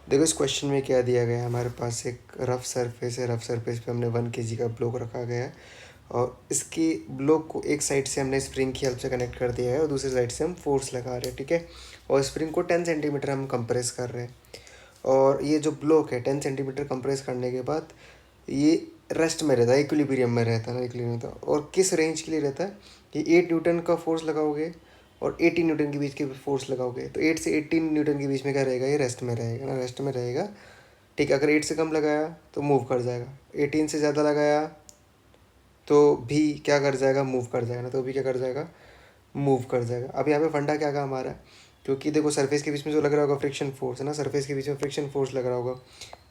देखो इस क्वेश्चन में क्या दिया गया है, हमारे पास एक रफ सरफेस है, रफ सरफेस पे हमने 1 kg का ब्लॉक रखा गया है और इसकी ब्लॉक को एक साइड से हमने स्प्रिंग की हेल्प से कनेक्ट कर दिया है और दूसरी साइड से हम फोर्स लगा रहे हैं, ठीक है। और स्प्रिंग को 10 सेंटीमीटर हम कंप्रेस कर रहे हैं और ये जो ब्लॉक है 10 सेंटीमीटर कंप्रेस करने के बाद ये रेस्ट में रहता है, इक्विलिब्रियम में रहता है ना, इक्विलिब्रियम रहता है। और किस रेंज के लिए रहता है कि 8 न्यूटन का फोर्स लगाओगे और 18 न्यूटन के बीच के फोर्स लगाओगे तो 8 से 18 न्यूटन के बीच में क्या रहेगा, ये रेस्ट में रहेगा ना, रेस्ट में रहेगा, ठीक है। अगर 8 से कम लगाया तो मूव कर जाएगा, 18 से ज़्यादा लगाया तो भी क्या कर जाएगा, मूव कर जाएगा ना, तो भी क्या कर जाएगा, मूव कर जाएगा। अब यहाँ पे फंडा क्या काम आ रहा है, क्योंकि देखो सरफेस के बीच में जो लग रहा होगा फ्रिक्शन फोर्स है ना, सरफेस के बीच में फ्रिक्शन फोर्स लग रहा होगा,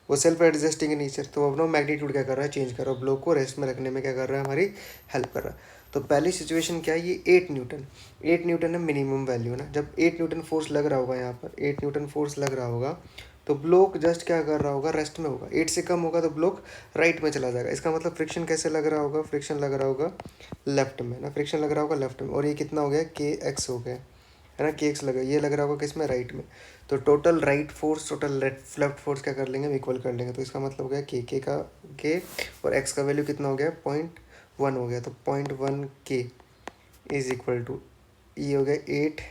वो सेल्फ एडजस्टिंग इन नेचर, तो अपना मैग्नीट्यूड क्या कर रहा है, चेंज कर रहा है, ब्लॉक को रेस्ट में रखने में क्या कर रहा है, हमारी हेल्प कर रहा है। तो पहली सिचुएशन क्या है, ये 8 न्यूटन है मिनिमम वैल्यू ना। जब 8 न्यूटन फोर्स लग रहा होगा, यहाँ पर 8 न्यूटन फोर्स लग रहा होगा तो ब्लॉक जस्ट क्या कर रहा होगा, रेस्ट में होगा। 8 से कम होगा तो ब्लॉक राइट में चला जाएगा। इसका मतलब फ्रिक्शन कैसे लग रहा होगा, फ्रिक्शन लग रहा होगा लेफ्ट में ना, फ्रिक्शन लग रहा होगा लेफ्ट में। और ये कितना हो गया, के एक्स हो गया है ना, के एक्स लगा, ये लग रहा होगा किस में, राइट में। तो total right force total left force क्या कर लेंगे, हम इक्वल कर लेंगे। तो इसका मतलब हो गया के का के और एक्स का वैल्यू कितना हो गया, 0.1 हो गया। तो 0.1 के इज इक्वल टू, ये हो गया 8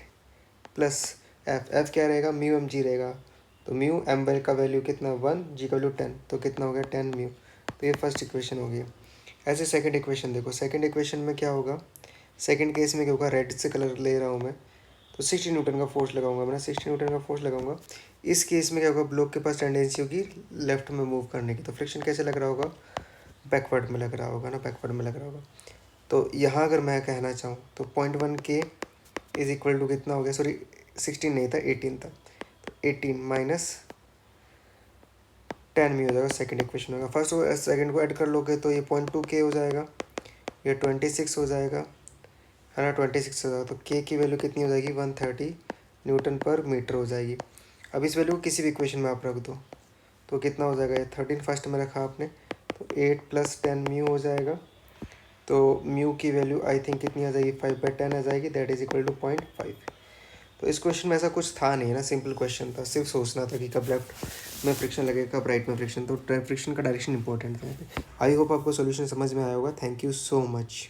प्लस एफ क्या रहेगा, म्यू एम जी रहेगा। तो म्यू एम वाई का वैल्यू कितना, 1, जी का वैल्यू 10, तो कितना हो गया 10 म्यू। तो ये फर्स्ट इक्वेशन हो गई। ऐसे सेकंड इक्वेशन देखो, सेकंड इक्वेशन में क्या होगा, सेकंड केस में क्या होगा, रेड से कलर ले रहा हूँ मैं, तो 60 न्यूटन का फोर्स लगाऊंगा मैं, 60 न्यूटन का फोर्स लगाऊंगा। इस केस में क्या होगा, ब्लॉक के पास टेंडेंसी होगी लेफ्ट में मूव करने की, तो फ्रिक्शन कैसे लग रहा होगा, बैकवर्ड में लग रहा होगा ना, बैकवर्ड में लग रहा होगा। तो यहाँ अगर मैं कहना चाहूँ तो 0.1 के इज इक्वल टू कितना हो गया, सॉरी 16 नहीं था, 18 था, तो 18 माइनस 10 में हो जाएगा, सेकंड इक्वेशन होगा। फर्स्ट और सेकंड को ऐड कर लोगे तो ये 0.2 के हो जाएगा, ये 26 हो जाएगा है ना, 26 हो जाएगा। तो के की वैल्यू कितनी हो जाएगी, 130 न्यूटन पर मीटर हो जाएगी। अब इस वैल्यू को किसी भी इक्वेशन में आप रख दो तो कितना हो जाएगा, ये 13 फर्स्ट में रखा आपने, तो 8 + 10 म्यू हो जाएगा। तो म्यू की वैल्यू आई थिंक कितनी आ जाएगी, 5/10 आ जाएगी, दैट इज इक्वल टू 0.5। तो इस क्वेश्चन में ऐसा कुछ था नहीं है ना, सिंपल क्वेश्चन था, सिर्फ सोचना था कि कब लेफ्ट में फ्रिक्शन लगेगा, कब राइट में फ्रिक्शन। तो फ्रिक्शन का डायरेक्शन इंपॉर्टेंट है। आई होप आपको सोल्यूशन समझ में आया होगा। Thank you so much.